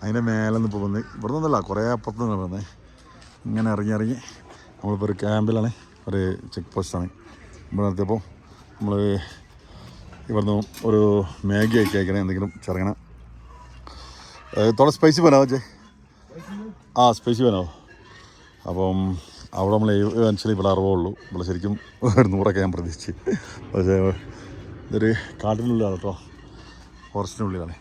അതിൻ്റെ മേലെ നിന്ന് ഇപ്പോൾ വന്ന് ഇവിടെ നിന്നല്ല കുറേ അപ്പുറത്ത് നിന്ന് വന്നേ. ഇങ്ങനെ ഇറങ്ങി നമ്മളിപ്പോൾ ഒരു ക്യാമ്പിലാണ്, ഒരു ചെക്ക് പോസ്റ്റാണ്. ഇവിടെ നിർത്തിയപ്പോൾ നമ്മൾ ഇവിടുന്ന് ഒരു മാഗി ആക്കി അയക്കണേ, എന്തെങ്കിലും ചെറുങ്ങനെ തോടെ സ്പൈസി बनाओ ജെ. ആ സ്പൈസി बनाओ. അപ്പം അവിടെ നമ്മൾ ആക്ച്വലി ഇവിടെ 60 ഉള്ളൂ. ഇവിടെ ശരിക്കും ഒരു 100 ഞാൻ പ്രതീക്ഷിച്ച്. പക്ഷേ ഇതൊരു കാട്ടിനുള്ളിലാണ് കേട്ടോ, ഫോറസ്റ്റിനുള്ളിലാണ്.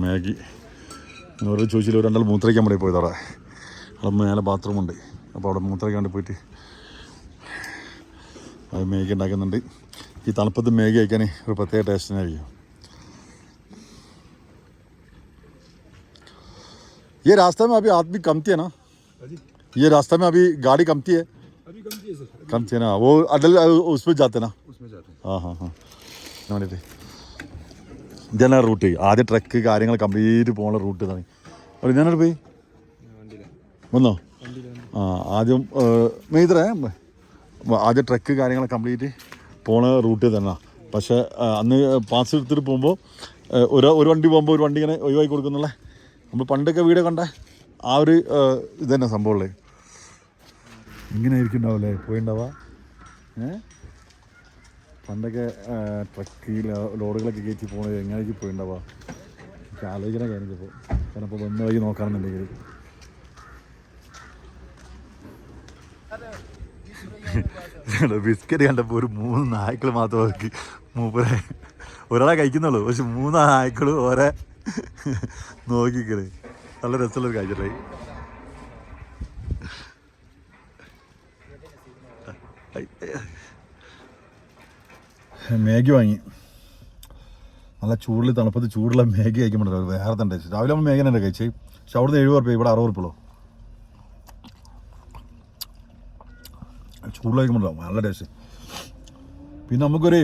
മാഗി ഓരോ ചോദിച്ചില്ല, രണ്ടാൾ മൂത്രയ്ക്കാൻ വേണ്ടി പോയത് അവിടെ. അവിടെ മേലെ ബാത്റൂമുണ്ട്, അപ്പോൾ അവിടെ മൂത്രയ്ക്കാൻ വേണ്ടി പോയിട്ട് അത് മാഗി ഉണ്ടാക്കുന്നുണ്ട്. ഈ തണുപ്പത്ത് മാഗി കഴിക്കാൻ ഒരു പ്രത്യേക ടേസ്റ്റിനായിരിക്കും. ये रास्ते में अभी आदमी कमती है ना? ये रास्ते में अभी गाड़ी कमती है? अभी कमती है ना? वो अडल उसमें जाते ना? उसमें जाते. हाँ. വേണ്ടിയിട്ട് ഇതാണ് റൂട്ട്. ആദ്യം ട്രക്ക് കാര്യങ്ങൾ കംപ്ലീറ്റ് പോകുന്ന റൂട്ട് ഇതാണ്. അവിടെ ഞാനവിടെ പോയി വന്നോ? ആദ്യം മെയ്തറേ ആദ്യം ട്രക്ക് കാര്യങ്ങൾ കംപ്ലീറ്റ് പോണ റൂട്ട് തന്നെ. പക്ഷേ അന്ന് പാസ് എടുത്തിട്ട് പോകുമ്പോൾ ഒരു വണ്ടി പോകുമ്പോൾ ഒരു വണ്ടി ഇങ്ങനെ ഒഴിവാക്കി കൊടുക്കുന്നുള്ള നമ്മൾ പണ്ടൊക്കെ വീഡിയോ കണ്ട ആ ഒരു ഇത് തന്നെ സംഭവമുള്ളേ. ഇങ്ങനെ ആയിരിക്കും ഉണ്ടാവില്ലേ പോയിണ്ടാവുക. പണ്ടൊക്കെ ട്രക്ക് ലോഡുകളൊക്കെ കയറ്റി പോകുന്നത് എങ്ങനെയായിരിക്കും പോയിണ്ടാവുക? എനിക്ക് ആലോചന കഴിഞ്ഞപ്പോൾ കാരണം ഇപ്പോൾ വന്ന വഴി നോക്കാമെന്നുണ്ടെങ്കിൽ ബിസ്ക്കറ്റ് കണ്ടപ്പോൾ ഒരു 3 നായ്ക്കൾ മാത്രം അവർക്ക് മൂപ്പരെ ഒരാളെ കഴിക്കുന്നുള്ളൂ. പക്ഷെ 3 നായ്ക്കളും ഓരോ നോക്കിക്കണേ. നല്ല രസമുള്ളൊരു കാഴ്ചയായി. മാഗി വാങ്ങി, നല്ല ചൂടിൽ തണുപ്പത്ത് ചൂടുള്ള മാഗി കഴിക്കുമ്പോൾ വേറെ തന്നെ ടേസ്റ്റ്. രാവിലെ നമ്മൾ മാഗി തന്നെ കഴിച്ചത്. പക്ഷെ അവിടുന്ന് 70 രൂപ, ഇവിടെ 60 രൂപ. ചൂടിൽ കഴിക്കുമ്പോഴാവും നല്ല ടേസ്റ്റ്. പിന്നെ നമുക്കൊരു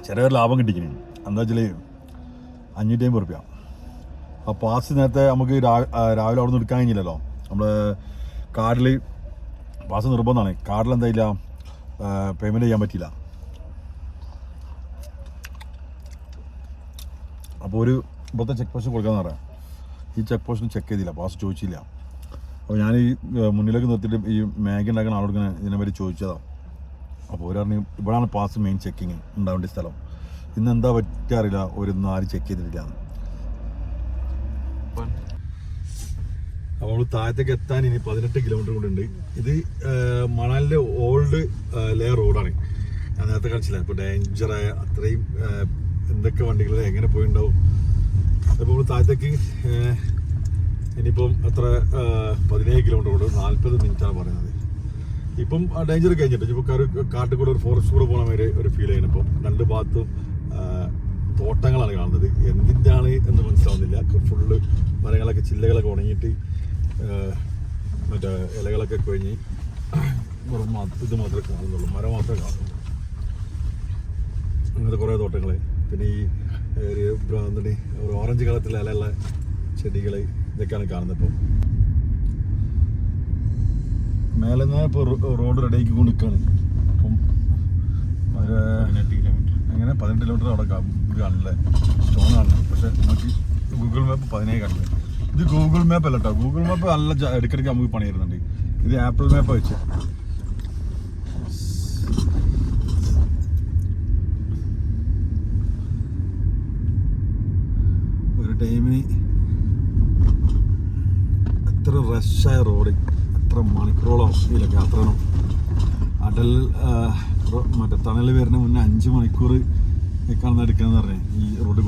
ചെറിയൊരു ലാഭം കിട്ടിക്കണേ. എന്താ വെച്ചാൽ 550 രൂപ. ആ പാസ് നേരത്തെ നമുക്ക് രാവിലെ അവിടെ നിന്ന് എടുക്കാൻ കഴിഞ്ഞില്ലല്ലോ. നമ്മൾ കാർഡിൽ പാസ് നിർബന്ധമാണ്. കാർഡിൽ എന്തായില്ല പേയ്മെൻറ്റ് ചെയ്യാൻ പറ്റില്ല. അപ്പോൾ ഒരു ഇപ്പോഴത്തെ ചെക്ക് പോസ്റ്റ് കൊടുക്കാമെന്ന് പറയാം. ഈ ചെക്ക് പോസ്റ്റിന് ചെക്ക് ചെയ്തില്ല, പാസ് ചോദിച്ചില്ല. അപ്പോൾ ഞാൻ ഈ മുന്നിലേക്ക് നിർത്തിയിട്ട് ഈ മാഗി ഉണ്ടാക്കുന്ന ആളോട് ഇങ്ങനെ ഇതിനെപ്പറ്റി ചോദിച്ചതാണ്. അപ്പോൾ ഒരു പറഞ്ഞു ഇവിടെയാണ് പാസ് മെയിൻ ചെക്കിങ് ഉണ്ടാവേണ്ട സ്ഥലം. ഇന്ന് എന്താ പറ്റാറില്ല, ഒരൊന്നും ആരും ചെക്ക് ചെയ്തിട്ടില്ല. അപ്പോൾ നമ്മൾ താഴത്തേക്ക് എത്താൻ ഇനി 18 കിലോമീറ്റർ കൂടെ. ഇത് മണാലിൻ്റെ ഓൾഡ് ലെയർ റോഡാണ്. ഞാൻ നേരത്തെ കാണിച്ചില്ല. ഇപ്പോൾ ഡേഞ്ചറായ അത്രയും എന്തൊക്കെ വണ്ടികൾ എങ്ങനെ പോയിണ്ടാവും. അപ്പോൾ നമ്മൾ താഴത്തേക്ക് ഇനിയിപ്പം എത്ര 17 കിലോമീറ്റർ കൂടെ 40 മിനിറ്റാണ് പറയുന്നത്. ഇപ്പം ഡേഞ്ചർ കഴിഞ്ഞിട്ട് ഇപ്പോൾ കാട്ടിൽ കൂടെ ഒരു ഫോറസ്റ്റ് കൂടെ പോകണ വരെ ഒരു ഫീൽ ചെയ്യണം. ഇപ്പം 2 ഭാഗത്തും തോട്ടങ്ങളാണ് കാണുന്നത്. എന്തിൻ്റെയാണ് എന്ന് മനസ്സിലാവുന്നില്ല. ഫുള്ള് മരങ്ങളൊക്കെ ചില്ലകളൊക്കെ ഉണങ്ങിയിട്ട് മറ്റേ ഇലകളൊക്കെ കൊഴിഞ്ഞ് ഇത് മാത്രമേ കാണുന്നുള്ളൂ, മരം മാത്രമേ കാണുന്നുള്ളൂ. അങ്ങനത്തെ കുറേ തോട്ടങ്ങൾ. പിന്നെ ഈ ഒരു ഓറഞ്ച് കളത്തിലെ ഇലയുള്ള ചെടികൾ ഇതൊക്കെയാണ് കാണുന്നത്. ഇപ്പോൾ മേലെ നിന്ന് ഇപ്പോൾ റോഡ് റെഡിയാക്കി കൊണ്ട് നിൽക്കുകയാണ്. ഇപ്പം ഒരു 18 കിലോമീറ്റർ അവിടെ ഇത് കാണില്ലേ, സ്റ്റോൺ കാണുന്നത്. പക്ഷേ നമുക്ക് ഗൂഗിൾ മാപ്പ് 17 കാണില്ല. ഇത് ഗൂഗിൾ മാപ്പ് അല്ല കേട്ടോ. ഗൂഗിൾ മാപ്പ് നല്ല ഇടയ്ക്കിടയ്ക്ക് നമുക്ക് പണി തരുന്നുണ്ട്. ഇത് ആപ്പിൾ മാപ്പ് വെച്ച് ഒരു ടൈമിന് എത്ര റഷായ റോഡ്, എത്ര മണിക്കൂറോളം ഇതിലൊക്കെ യാത്ര ചെയ്യണം. അടൽ മറ്റേ തണൽ വരുന്ന മുന്നേ 5 മണിക്കൂർ നിൽക്കാണെന്ന് എടുക്കണമെന്ന് പറഞ്ഞേ. ഈ റോഡിൽ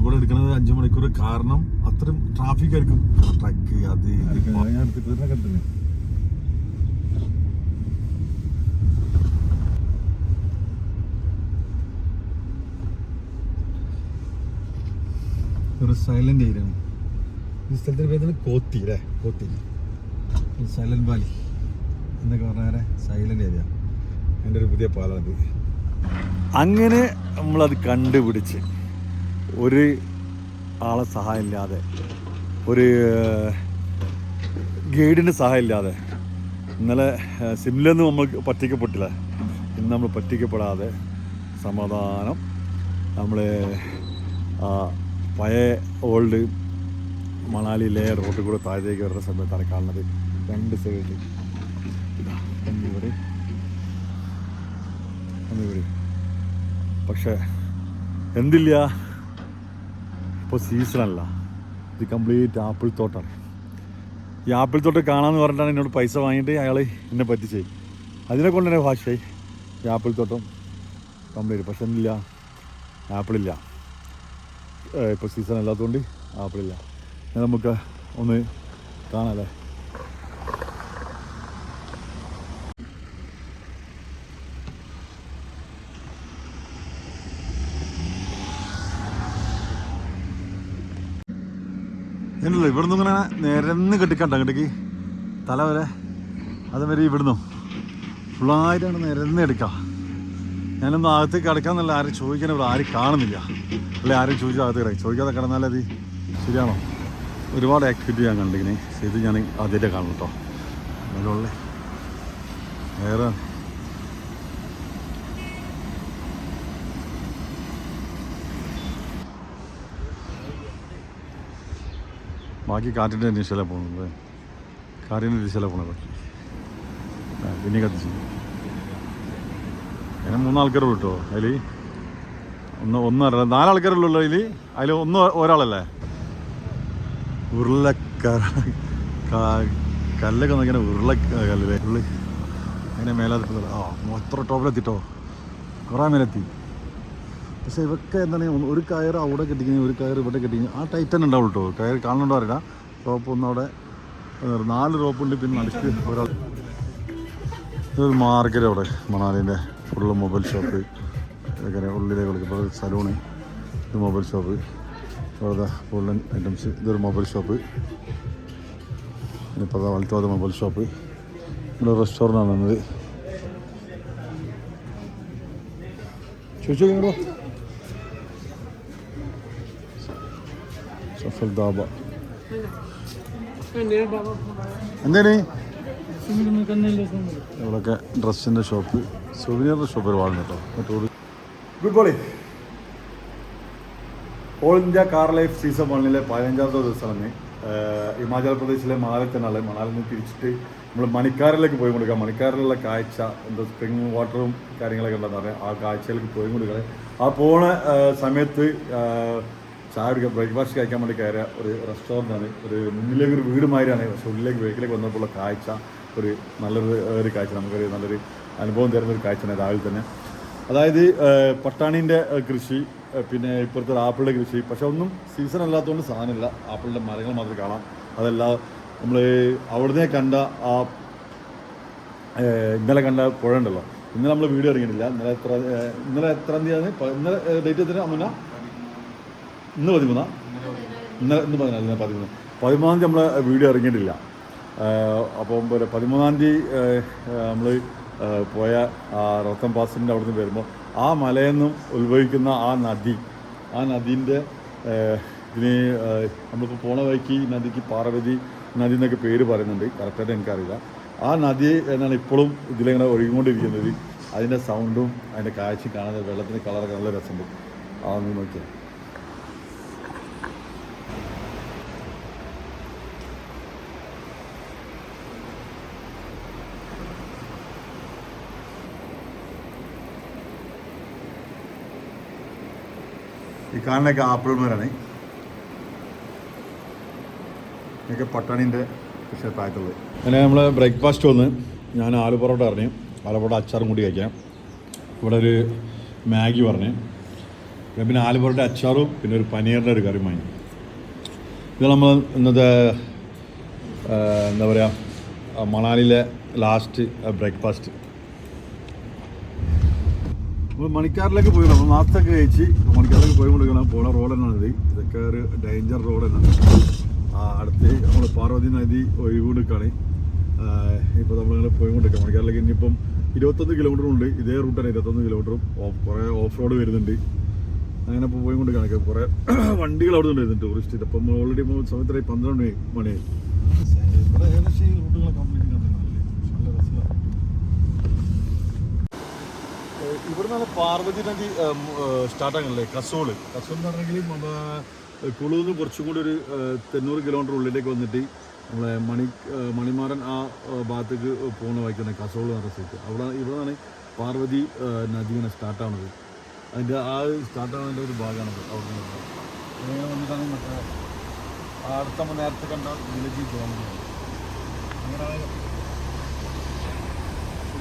കൂടെ എടുക്കുന്നത് 5 മണിക്കൂർ. കാരണം അത്രയും ട്രാഫിക് ആയിരിക്കും. ട്രക്ക് അത് ഞാൻ എടുത്തിട്ട് തന്നെ കണ്ടിന്. ഒരു സൈലന്റ് ഏരിയ ആണ് ഈ സ്ഥലത്തിന് പേര്. കോത്തി അല്ലേ, കോത്തി സൈലന്റ് വാലി എന്നൊക്കെ പറഞ്ഞാൽ സൈലന്റ് ഏരിയ. എൻ്റെ ഒരു പുതിയ പാലാണത്. അങ്ങനെ നമ്മളത് കണ്ടുപിടിച്ച് ഒരു ആളെ സഹായം ഇല്ലാതെ, ഒരു ഗൈഡിൻ്റെ സഹായം ഇല്ലാതെ ഇന്നലെ സിംലൊന്നും നമ്മൾ പറ്റിക്കപ്പെട്ടില്ല. ഇന്ന് നമ്മൾ പറ്റിക്കപ്പെടാതെ സമാധാനം നമ്മൾ പഴയ ഓൾഡ് മണാലിയിലെ റോഡിൽ കൂടെ താഴത്തേക്ക് വരുന്ന സമയത്താണ് കാണുന്നത്. 2 സൈഡിൽ ഒന്നിവിടെ ഒന്നിവിടെ. പക്ഷേ എന്തില്ല, ഇപ്പോൾ സീസണല്ല, ഇത് കംപ്ലീറ്റ് ആപ്പിൾ തോട്ടമാണ്. ഈ ആപ്പിൾ തോട്ടം കാണാമെന്ന് പറഞ്ഞിട്ടാണ് എന്നോട് പൈസ വാങ്ങിയിട്ട് അയാൾ എന്നെ പറ്റിച്ചേ. അതിനെ കൊണ്ട് തന്നെ ഭാഷയായി ഈ ആപ്പിൾ തോട്ടം കംപ്ലീറ്റ്. പക്ഷെ എന്തില്ല, ആപ്പിളില്ല. ഇപ്പോൾ സീസൺ അല്ലാത്തതുകൊണ്ട് ആപ്പിളില്ല. നമുക്ക് ഒന്ന് കാണാമല്ലേ. എന്നല്ലോ ഇവിടുന്ന് ഇങ്ങനെ നിരന്ന് കെട്ടിക്കണ്ട അങ്ങോട്ടേക്ക് തല വരെ, അതുവരെ ഇവിടുന്നു ഫുള്ളായിട്ടാണ് നിരന്ന് എടുക്കാം. ഞാനൊന്നും അകത്തേക്ക് കിടക്കാമെന്നല്ല ആരും ചോദിക്കാൻ, ഇവിടെ ആരും കാണുന്നില്ല. അല്ലെ ആരും ചോദിച്ചാൽ അകത്ത് കിടക്കും. ചോദിക്കാതെ കിടന്നാലത് ശരിയാണോ? ഒരുപാട് ആക്ടിവിറ്റി ഞാൻ കണ്ടിങ്ങനെ. ഇത് ഞാൻ ആദ്യമായിട്ട് കാണും കേട്ടോ. അതിലുള്ള വേറെ ബാക്കി കാറ്റിൻ്റെ ദിശയിലാണ് പോകുന്നത്. കാറ്റിൻ്റെ ദിശയിലാണ് പോകുന്നത്. പിന്നെ കത്തിച്ച് അങ്ങനെ 3 ആൾക്കാരുള്ളൂ കേട്ടോ. അതിൽ ഒന്നല്ല 4 ആൾക്കാരുള്ളൂ. അതിൽ ഒരാളല്ലേ കല്ലൊക്കെ നോക്കിയാൽ കല്ലില്ലേ ഉള്ളി അങ്ങനെ മേലെത്തില്ല. എത്ര ടോപ്പിലെത്തിട്ടോ, കുറേ മേലെത്തി. പക്ഷേ ഇവർക്ക് എന്താണ്, ഒരു കയർ അവിടെ കെട്ടിക്കഴിഞ്ഞാൽ ഒരു കയർ ഇവിടെ കെട്ടിക്കഴിഞ്ഞാൽ ആ ടൈറ്റ് തന്നെ ഉണ്ടാവുള്ളൂ കേട്ടോ. കയർ കാണുന്നുണ്ടോ അറിയില്ല. റോപ്പ് ഒന്നും അവിടെ 4 റോപ്പുണ്ട്. പിന്നെ നടുക്ക് ഒരാൾ. ഇതൊരു മാർക്കറ്റ് അവിടെ മണാലിൻ്റെ ഫുള്ള് മൊബൈൽ ഷോപ്പ് ഇതൊക്കെ ഉള്ളിലേക്ക് കൊടുക്കും. സലൂണ്, ഇത് മൊബൈൽ ഷോപ്പ്, അവിടെ ഗോൾഡൻ ഐറ്റംസ്. ഇതൊരു മൊബൈൽ ഷോപ്പ്. ഇപ്പോൾ വലത്തോത് മൊബൈൽ ഷോപ്പ്. ഇവിടെ റെസ്റ്റോറൻ്റ് ആണെന്നത്. ചോദിച്ചു നോക്കിയോ സഫൽ ദാബ എന്താണ് ഇവിടെയൊക്കെ ഡ്രസ്സിൻ്റെ ഷോപ്പ്, സുവനീറിൻ്റെ ഷോപ്പ് ഒരുപാടുണ്ട് കേട്ടോ. Good morning. All India car life season 1 15ാമത്തെ ദിവസമാണ്. ഹിമാചൽ പ്രദേശിലെ മണാലിൽ തന്നെയാണ്. മണാലിൽ നിന്ന് തിരിച്ചിട്ട് നമ്മൾ മണിക്കാറിലേക്ക് പോയി കൊടുക്കുക. മണിക്കാറിലുള്ള കാഴ്ച എന്താ, സ്പ്രിങ് വാട്ടറും കാര്യങ്ങളൊക്കെ ഉണ്ടെന്ന് പറയാം. ആ കാഴ്ചയിലേക്ക് പോയി കൊടുക്കുക. ആ പോണ സമയത്ത് ചായ കുടിക്കാൻ, ബ്രേക്ക്ഫാസ്റ്റ് കഴിക്കാൻ വേണ്ടി കയറിയ ഒരു റെസ്റ്റോറൻ്റാണ്. ഒരു മുന്നിലേക്ക് ഒരു വീട് മാതിരിയാണ്. പക്ഷെ ഉള്ളിലേക്ക് വീട്ടിലേക്ക് വന്നപ്പോൾ കാഴ്ച നല്ലൊരു കാഴ്ച, നമുക്കൊരു നല്ലൊരു അനുഭവം തരുന്നൊരു കാഴ്ചയാണ് രാവിലെ തന്നെ. അതായത് പട്ടാണീൻ്റെ കൃഷി, പിന്നെ ഇപ്പോഴത്തെ ആപ്പിളിൻ്റെ കൃഷി. പക്ഷെ ഒന്നും സീസൺ അല്ലാത്തതുകൊണ്ട് സാധനമില്ല. ആപ്പിളിൻ്റെ മരങ്ങൾ മാത്രം കാണാം. അതല്ല നമ്മൾ അവിടുന്ന് കണ്ട ആ ഇന്നലെ കണ്ട പുഴ ഉണ്ടല്ലോ. ഇന്നലെ നമ്മൾ വീഡിയോ ഇറങ്ങിയിട്ടില്ല. ഇന്നലെ എത്രാം തീയതിയാണ്? ഇന്നലെ ഡേറ്റ് എത്ര അമ്മ? ഇന്ന് 13. ഇന്ന് 14. 13 നമ്മൾ വീഡിയോ ഇറങ്ങിയിട്ടില്ല. അപ്പം 13 തീയതി നമ്മൾ പോയ റോത്തം പാസിൻ്റെ അവിടെ നിന്ന് വരുമ്പോൾ ആ മലയിൽ നിന്നും ഉത്ഭവിക്കുന്ന ആ നദീൻ്റെ ഇതിന് നമ്മളിപ്പോൾ പോണ വഴിക്ക് ഈ നദിക്ക് പാർവതി നദി എന്നൊക്കെ പേര് പറയുന്നുണ്ട്. കറക്റ്റായിട്ട് എനിക്കറിയില്ല. ആ നദി എന്നാണ് ഇപ്പോഴും ഇതിലിങ്ങനെ ഒഴുകിക്കൊണ്ടിരിക്കുന്നത്. അതിൻ്റെ സൗണ്ടും അതിൻ്റെ കാഴ്ചയും കാണുന്നത്, വെള്ളത്തിൻ്റെ കളറൊക്കെ നല്ല രസമുണ്ട്. അതൊന്ന് നോക്കിയാൽ ഈ കാണുന്നൊക്കെ ആപ്പിൾ മരമാണ്. ഇതൊക്കെ പട്ടാണീൻ്റെ പക്ഷേ താഴത്തുള്ളത്. അങ്ങനെ നമ്മൾ ബ്രേക്ക്ഫാസ്റ്റ് വന്ന് ഞാൻ ആലു പൊറോട്ട പറഞ്ഞു. ആലു പൊറോട്ട അച്ചാറും കൂടി കഴിക്കാം. ഇവിടെ ഒരു മാഗി പറഞ്ഞു. പിന്നെ ആലു പൊറോട്ട അച്ചാറും പിന്നെ ഒരു പനീറിൻ്റെ ഒരു കറി വാങ്ങി. ഇത് നമ്മൾ ഇന്നത്തെ എന്താ പറയുക മണാലിയിലെ ലാസ്റ്റ് ബ്രേക്ക്ഫാസ്റ്റ്. നമ്മൾ മണിക്കാറിലേക്ക് പോയി. നമ്മൾ നാസ്തൊക്കെ കഴിച്ച് മണിക്കാറിലേക്ക് പോയി കൊടുക്കണം. പോണ റോഡ് തന്നെയാണ് ഇത്. ഇതൊക്കെ ഒരു ഡേഞ്ചർ റോഡ് തന്നെയാണ്. അടുത്ത് നമ്മൾ പാർവതി നദി ഒഴുകിക്കൊടുക്കുകയാണ്. ഇപ്പോൾ നമ്മളിങ്ങനെ പോയി കൊണ്ടിരിക്കുക മണിക്കാറിലേക്ക്. ഇനിയിപ്പം 21 കിലോമീറ്ററും ഉണ്ട്. ഇതേ റൂട്ട് തന്നെ 21 കിലോമീറ്ററും. കുറേ ഓഫ് റോഡ് വരുന്നുണ്ട്. അങ്ങനെ ഇപ്പോൾ പോയി കൊണ്ടിരിക്കുകയാണ്. കുറേ വണ്ടികൾ അവിടെ നിന്ന് വരുന്നുണ്ട്, ടൂറിസ്റ്റ്. ഇപ്പം ഓൾറെഡി ഇപ്പോൾ സമയത്ത് 12 മണിയായി. ഇവിടെ ഏകദേശം ഈ റൂട്ടുകളെ കംപ്ലീറ്റ് നല്ല രസമാണ്. ഇവിടെ നിന്നാണ് പാർവതി നദി സ്റ്റാർട്ടാകണല്ലേ. കസോൾ എന്ന് പറഞ്ഞെങ്കിൽ കുളുവിൽ നിന്ന് കുറച്ചും കൂടി ഒരു 90 കിലോമീറ്റർ ഉള്ളിലേക്ക് വന്നിട്ട് നമ്മളെ മണിമാറൻ ആ ഭാഗത്തേക്ക് പോകുന്ന വഴിക്കാണ് കസോൾ എന്ന് പറഞ്ഞ സ്ഥലത്ത്. ഇവിടെ നിന്നാണ് പാർവതി നദി ഇങ്ങനെ സ്റ്റാർട്ടാവുന്നത്. അതിൻ്റെ ആ സ്റ്റാർട്ടാവുന്നതിൻ്റെ ഒരു ഭാഗമാണ് അവിടെ നിന്ന് അങ്ങനെ വന്നിട്ടാണ് മറ്റേ അടുത്ത നമ്മൾ നേരത്തെ കണ്ട വില്ലേജ് പോകുന്നത്. അങ്ങനെ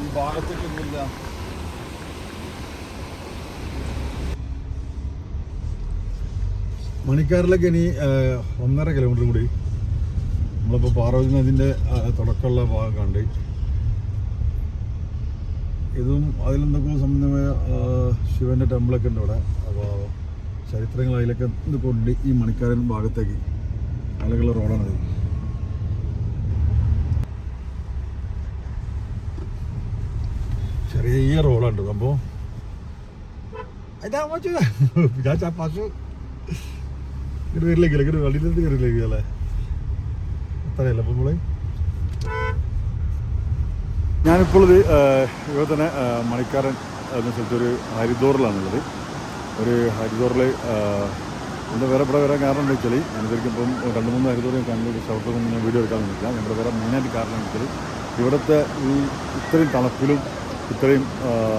ഈ ഭാഗത്തേക്ക് ഒന്നുമില്ല. മണിക്കാറിലേക്ക് ഇനി 1.5 കിലോമീറ്റർ കൂടി നമ്മളിപ്പോൾ പാർവതി നദിൻ്റെ തുടക്കമുള്ള ഭാഗം കണ്ട്. ഇതും അതിലെന്തൊക്കെ സംബന്ധമായ ശിവൻ്റെ ടെമ്പിളൊക്കെ ഉണ്ട് ഇവിടെ. അപ്പോൾ ചരിത്രങ്ങൾ അതിലൊക്കെ ഇത് കൊണ്ട് ഈ മണിക്കാരൻ ഭാഗത്തേക്ക് അതിലേക്കുള്ള റോഡാണിത്. ചെറിയ റോഡുണ്ട്. അപ്പോൾ ഇതാ പശു ഇങ്ങോട്ട് വരില്ലേക്കില്ല, ഇങ്ങോട്ട് വണ്ടിയിലെന്ത് കയറിയില്ലെങ്കിൽ അല്ലേ? അത്രയല്ല അപ്പോൾ നമ്മള് ഞാനിപ്പോൾ ഇവിടെ തന്നെ മണിക്കാരൻ എന്ന സ്ഥലത്തൊരു ഹരിദ്വാറിലാണുള്ളത്. ഒരു ഹരിദ്വാറിൽ എൻ്റെ വേറെ ഇവിടെ വരാൻ കാരണം എന്താ വെച്ചാൽ ഞാനിതിരിക്കും ഇപ്പം 2-3 ഹരിദ്വാർ ഞാൻ കണ്ടു. ഷൗട്ടൊന്നും ഞാൻ വീഡിയോ എടുക്കാൻ നിൽക്കില്ല. നമ്മുടെ വേറെ മെയിനായിട്ട് കാരണം എന്ന് വെച്ചാൽ ഇവിടുത്തെ ഈ ഇത്രയും തണുപ്പിലും ഇത്രയും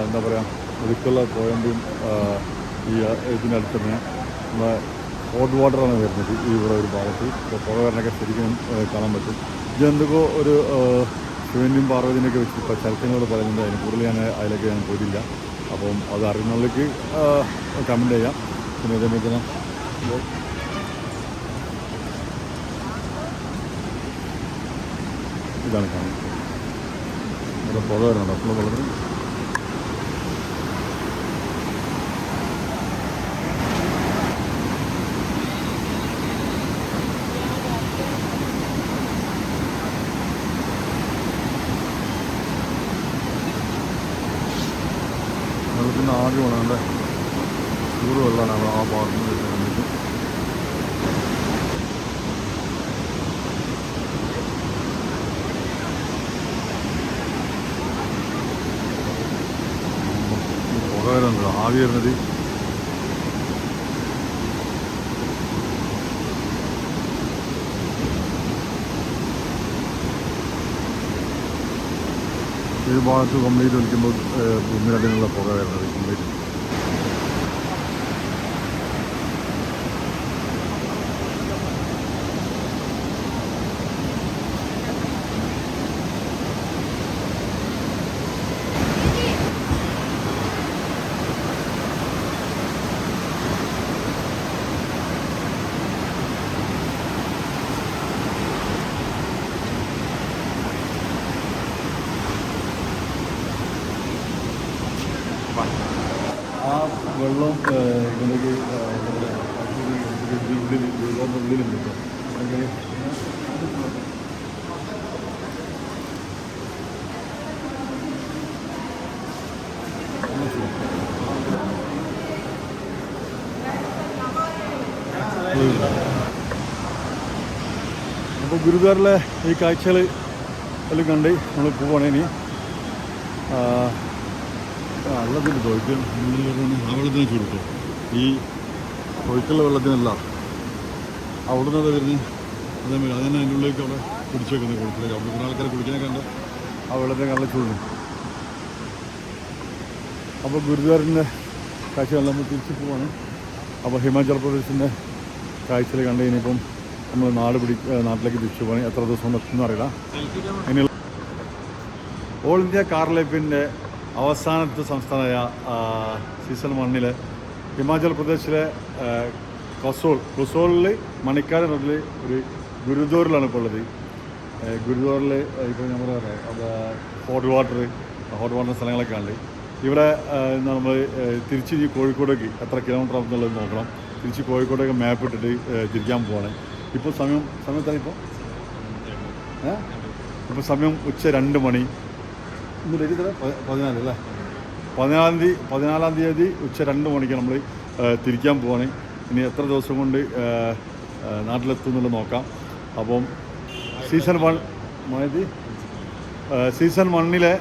എന്താ പറയുക ഒഴുക്കുള്ള പോയിന്റും ഈ ഇതിനടുത്ത് തന്നെ നമ്മുടെ ഹോട്ട് വാട്ടറാണ് വരുന്നത് ഈ ഇവിടെ ഒരു ഭാഗത്ത്. ഇപ്പോൾ പുഴ വരണൊക്കെ ശരിക്കും കാണാൻ പറ്റും. ഇതെന്തൊക്കെ ഒരു ശിവൻ്റെയും പാർവതിൻ്റെയൊക്കെ വെച്ച് ഇപ്പോൾ ചരിത്രങ്ങളോട് പറയുന്നുണ്ട്. അതിന് കൂടുതൽ ഞാൻ അതിലേക്ക് ഞാൻ പോയിട്ടില്ല. അപ്പം അത് അറിയുന്നവർക്ക് കമൻറ്റ് ചെയ്യാം. പിന്നെ ഇതേപോലെ തന്നെ ഇതാണ് കാണുന്നത്. ഇവിടെ പുഴ വരണുണ്ട്. അപ്പോൾ വളരെ വെള്ളത്തിൻ്റെ ആദ്യം വേണം ചൂട് വെള്ളമാണ് ആ ഭാഗത്ത് നിന്ന് വരുന്നത്. പുഴ വരുന്നുണ്ട് ആവി വരുന്നത്. ഈ ഭാഗത്ത് കംപ്ലീറ്റ് വലിക്കുമ്പോൾ ഭൂമിയിലതിനുള്ള പുക വരുന്നത് കംപ്ലീറ്റ്. ആ വെള്ളം ഇതിലേക്ക് ഉള്ളിലുണ്ട് കേട്ടോ. അങ്ങനെ അപ്പോൾ ഗുരുദ്വാറിലെ ഈ കാഴ്ചകൾ എല്ലാം കണ്ട് നമ്മൾ പോവുകയാണ്. ഇനി വെള്ളത്തിൽ തൊഴിക്കൽ ആ വെള്ളത്തിന് ചൂടുട്ടോ. ഈ തൊഴിക്കുള്ള വെള്ളത്തിനല്ല അവിടെ നിന്ന് വരുന്നത്. അതേമാതിരി അതന്നെ അതിൻ്റെ ഉള്ളിലേക്ക് അവിടെ പിടിച്ചു വെക്കുന്നത് കുളിച്ചിലേക്ക്. അവിടെ കുറേ ആൾക്കാരെ കുളിക്കാനൊക്കെ ഉണ്ട്. ആ വെള്ളത്തിന് നല്ല ചൂടും. അപ്പോൾ ഗുരുദ്വാറിൻ്റെ കാഴ്ച നമ്മൾ തിരിച്ചു പോവാണ്. അപ്പോൾ ഹിമാചൽ പ്രദേശിൻ്റെ കാഴ്ചകൾ കണ്ട് ഇനിയിപ്പം നമ്മൾ നാട്ടിലേക്ക് തിരിച്ചു പോകണം. എത്ര ദിവസം കൊണ്ട് എത്തുമെന്ന് അറിയില്ല. ഇനി ഓൾ ഇന്ത്യ കാർ ലൈഫിൻ്റെ അവസാനത്തെ സംസ്ഥാനമായ സീസൺ 1 ഹിമാചൽ പ്രദേശിലെ കസോളിൽ മണിക്കാരൻ റോഡിൽ ഒരു ഗുരുദ്വാറിലാണ് ഇപ്പോൾ ഉള്ളത്. ഗുരുദ്വാറിൽ ഇപ്പോൾ നമ്മൾ ഹോട്ട് വാട്ടർ സ്ഥലങ്ങളൊക്കെ ഉണ്ട്. ഇവിടെ നമ്മൾ തിരിച്ച് ഈ കോഴിക്കോടേക്ക് എത്ര കിലോമീറ്റർ ആവുന്നുള്ളത് നോക്കണം. തിരിച്ച് കോഴിക്കോടേക്ക് മാപ്പ് ഇട്ടിട്ട് തിരിക്കാൻ പോവാണ്. ഇപ്പോൾ സമയത്താണ് ഇപ്പോൾ സമയം ഉച്ച 2 മണി. ഇന്ന് ഡേറ്റ് 14 അല്ലേ? 14 തീയതി ഉച്ച 2 മണിക്ക് നമ്മൾ തിരിക്കാൻ പോവാണ്. ഇനി എത്ര ദിവസം കൊണ്ട് നാട്ടിലെത്തും എന്നുള്ളത് നോക്കാം. അപ്പം സീസൺ 1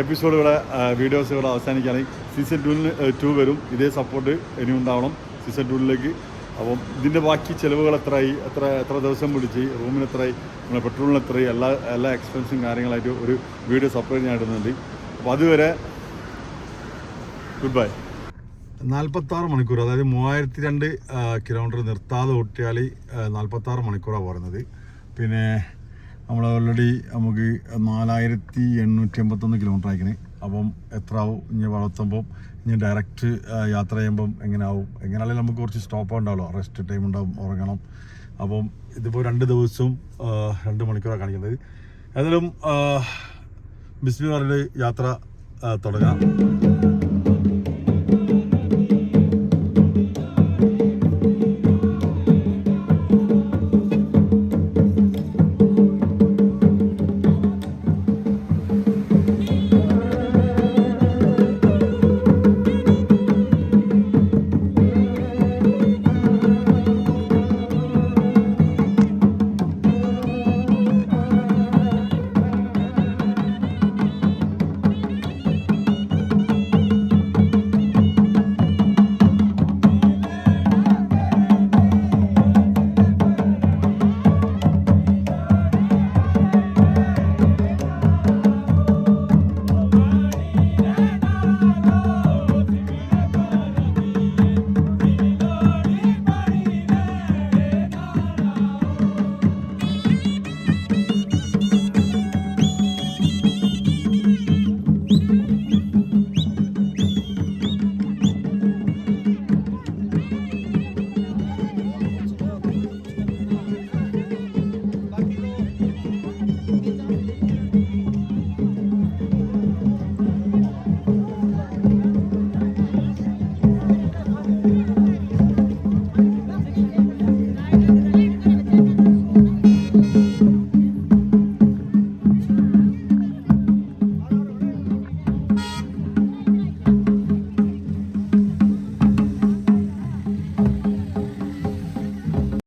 എപ്പിസോഡ് ഇവിടെ വീഡിയോസ് ഇവിടെ അവസാനിക്കുകയാണ്. സീസൺ 2 വരും. ഇതേ സപ്പോർട്ട് ഇനി ഉണ്ടാവണം. സീസൺ 2 അപ്പം ഇതിൻ്റെ ബാക്കി ചിലവുകൾ എത്രയായി, എത്ര ദിവസം പിടിച്ച്, റൂമിന് എത്രയായി, നമ്മുടെ പെട്രോളിന് എത്രയായി, എല്ലാ എക്സ്പെൻസും കാര്യങ്ങളായിട്ട് ഒരു വീഡിയോ സെപ്പറേറ്റ് ഞാൻ ഇടുന്നുണ്ട്. അപ്പോൾ അതുവരെ ഗുഡ് ബൈ. 46 മണിക്കൂർ, അതായത് 3002 കിലോമീറ്റർ നിർത്താതെ ഓട്ടിയാൽ 46 മണിക്കൂറാണ് പറയുന്നത്. പിന്നെ നമ്മൾ ഓൾറെഡി നമുക്ക് 4851 കിലോമീറ്റർ ആയിക്കണേ. അപ്പം എത്ര ആവും ഇനി വളർത്തുമ്പം, ഇനി ഡയറക്റ്റ് യാത്ര ചെയ്യുമ്പം എങ്ങനെ ആവും, എങ്ങനെയാണെങ്കിലും നമുക്ക് കുറച്ച് സ്റ്റോപ്പ് ഉണ്ടാവുമല്ലോ, റെസ്റ്റ് ടൈം ഉണ്ടാവും, ഉറങ്ങണം. അപ്പം ഇതിപ്പോൾ 2 ദിവസവും 2 മണിക്കൂറാണ് കാണിക്കുന്നത്. ഏതായാലും ബിസ്മി പറഞ്ഞിട്ട് യാത്ര തുടങ്ങാം.